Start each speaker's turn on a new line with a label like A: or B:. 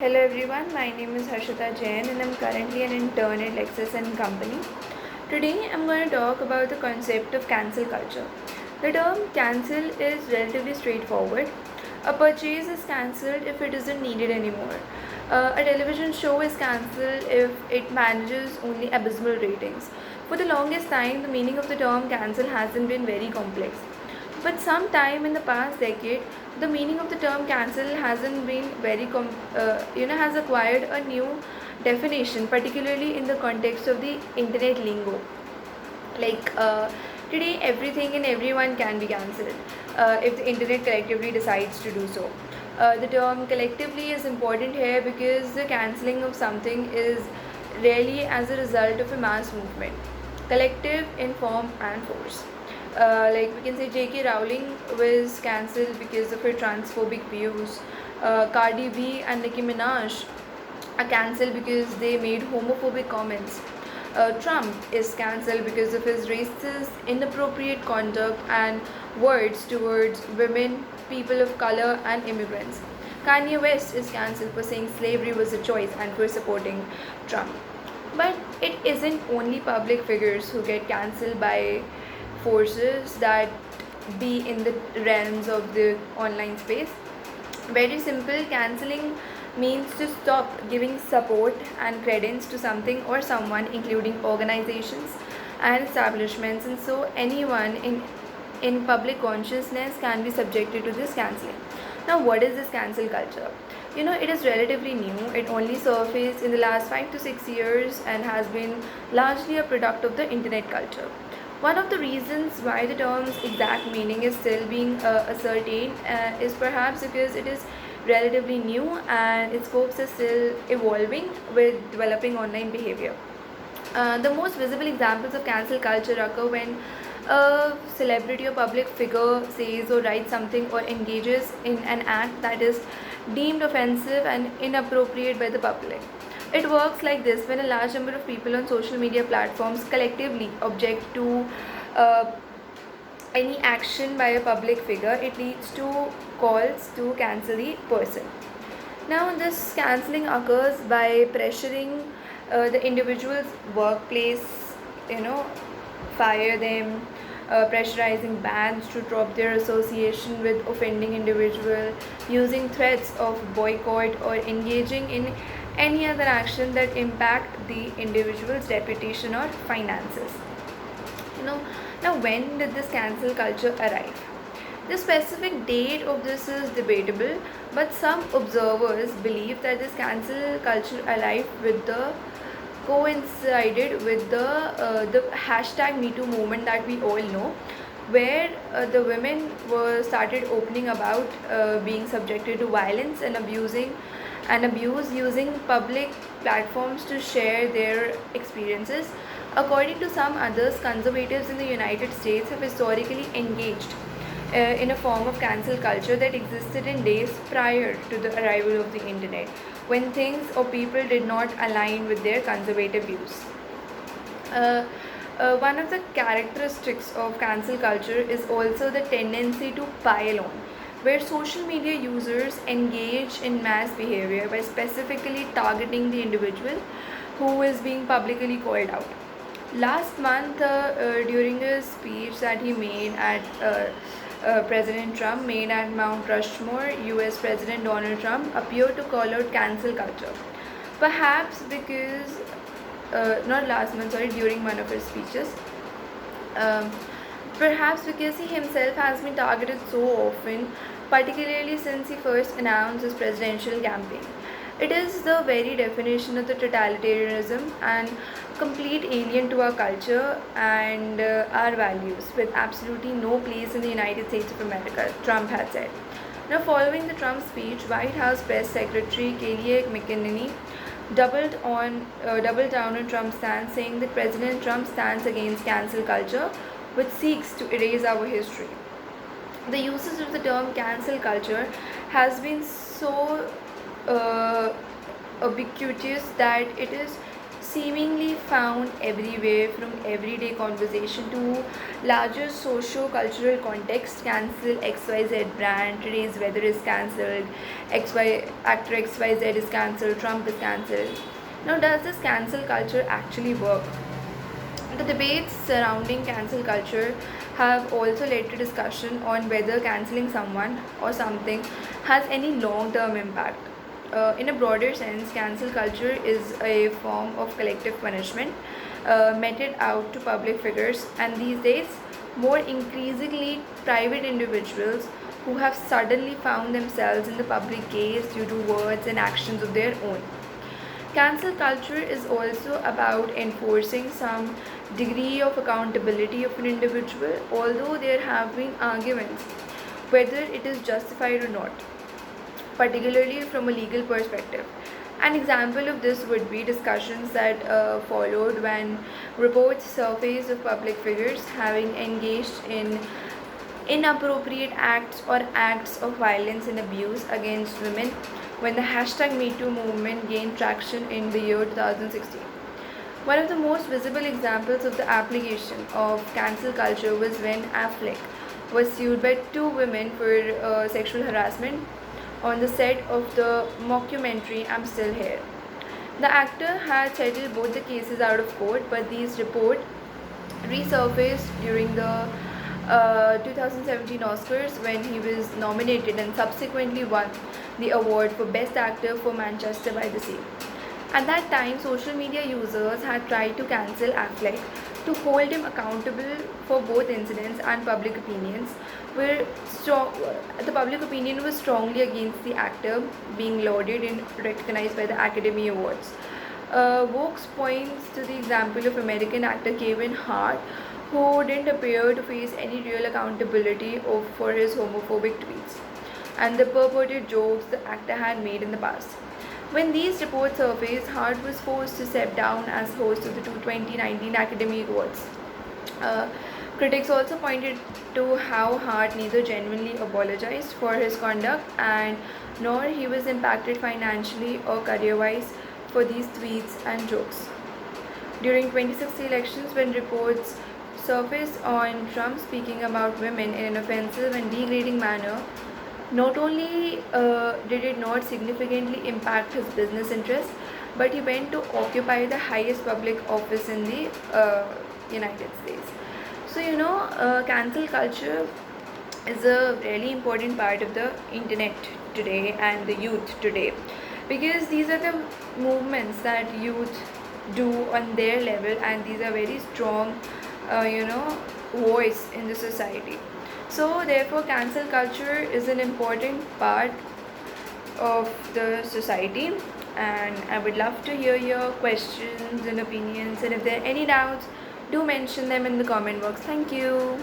A: Hello everyone, my name is Harshita Jain and I'm currently an intern at Lexus and Company. Today I'm going to talk about the concept of cancel culture. The term cancel is relatively straightforward. A purchase is cancelled if it isn't needed anymore. A television show is cancelled if it manages only abysmal ratings. For the longest time, the meaning of the term cancel hasn't been very complex. But sometime in the past decade, the meaning of the term cancel hasn't been has acquired a new definition, particularly in the context of the internet lingo. Like today, everything and everyone can be cancelled if the internet collectively decides to do so. The term collectively is important here because the cancelling of something is rarely as a result of a mass movement, collective in form and force. Like we can say J.K. Rowling was cancelled because of her transphobic views. Cardi B and Nicki Minaj are cancelled because they made homophobic comments. Trump is cancelled because of his racist, inappropriate conduct and words towards women, people of color, and immigrants. Kanye West is cancelled for saying slavery was a choice and for supporting Trump. But it isn't only public figures who get cancelled by forces that be in the realms of the online space. Very simple, cancelling means to stop giving support and credence to something or someone, including organizations and establishments, and so anyone in public consciousness can be subjected to this cancelling. Now, what is this cancel culture? It is relatively new. It only surfaced in the last 5 to 6 years and has been largely a product of the internet culture. One of the reasons why the term's exact meaning is still being ascertained is perhaps because it is relatively new and its scopes is still evolving with developing online behavior. The most visible examples of cancel culture occur when a celebrity or public figure says or writes something or engages in an act that is deemed offensive and inappropriate by the public. It works like this: when a large number of people on social media platforms collectively object to uh, any action by a public figure, it leads to calls to cancel the person. Now, this cancelling occurs by pressuring the individual's workplace, you know, fire them, pressurizing bands to drop their association with offending individual, using threats of boycott or engaging in any other action that impact the individual's reputation or finances. You know, now when did this cancel culture arrive? The specific date of this is debatable, but some observers believe that this cancel culture arrived with the coincided with the hashtag Me Too movement that we all know, where the women were started opening about being subjected to violence and abuse using public platforms to share their experiences. According to some others, conservatives in the United States have historically engaged in a form of cancel culture that existed in days prior to the arrival of the internet, when things or people did not align with their conservative views. Uh, One of the characteristics of cancel culture is also the tendency to pile on, where social media users engage in mass behavior by specifically targeting the individual who is being publicly called out. Last month, during a speech that he made at President Trump made at Mount Rushmore, US President Donald Trump appeared to call out cancel culture. Perhaps because, not last month, sorry, during one of his speeches, um, perhaps because he himself has been targeted so often, particularly since he first announced his presidential campaign. It is the very definition of the totalitarianism and complete alien to our culture and our values, with absolutely no place in the United States of America, Trump had said. Now, following the Trump speech, White House Press Secretary Kellyanne McEnany doubled down on Trump's stance, saying that President Trump stands against cancel culture, which seeks to erase our history. The usage of the term cancel culture has been so uh, ubiquitous that it is seemingly found everywhere from everyday conversation to larger socio-cultural context. Cancel XYZ brand, today's weather is cancelled, actor XYZ is cancelled, Trump is cancelled. Now, does this cancel culture actually work? The debates surrounding cancel culture have also led to discussion on whether canceling someone or something has any long term impact. In a broader sense, cancel culture is a form of collective punishment meted out to public figures, and these days, more increasingly private individuals who have suddenly found themselves in the public gaze due to words and actions of their own. Cancel culture is also about enforcing some degree of accountability of an individual, although there have been arguments whether it is justified or not, particularly from a legal perspective. An example of this would be discussions that followed when reports surfaced of public figures having engaged in inappropriate acts or acts of violence and abuse against women when the hashtag MeToo movement gained traction in the year 2016. One of the most visible examples of the application of cancel culture was when Affleck was sued by two women for sexual harassment on the set of the mockumentary I'm Still Here. The actor had settled both the cases out of court, but these reports resurfaced during the 2017 Oscars when he was nominated and subsequently won the award for Best Actor for Manchester by the Sea. At that time, social media users had tried to cancel Affleck to hold him accountable for both incidents, and public opinions were strong. The public opinion was strongly against the actor being lauded and recognized by the Academy Awards. Vox points to the example of American actor Kevin Hart, who didn't appear to face any real accountability for his homophobic tweets and the purported jokes the actor had made in the past. When these reports surfaced, Hart was forced to step down as host of the 2019 Academy Awards. Uh, Critics also pointed to how Hart neither genuinely apologized for his conduct and nor he was impacted financially or career-wise for these tweets and jokes. During 2016 elections, when reports surfaced on Trump speaking about women in an offensive and degrading manner, not only did it not significantly impact his business interests, but he went to occupy the highest public office in the United States. So, cancel culture is a really important part of the internet today and the youth today, because these are the movements that youth do on their level, and these are very strong, voice in the society. So, therefore, cancel culture is an important part of the society, and I would love to hear your questions and opinions. And if there are any doubts, do mention them in the comment box. Thank you.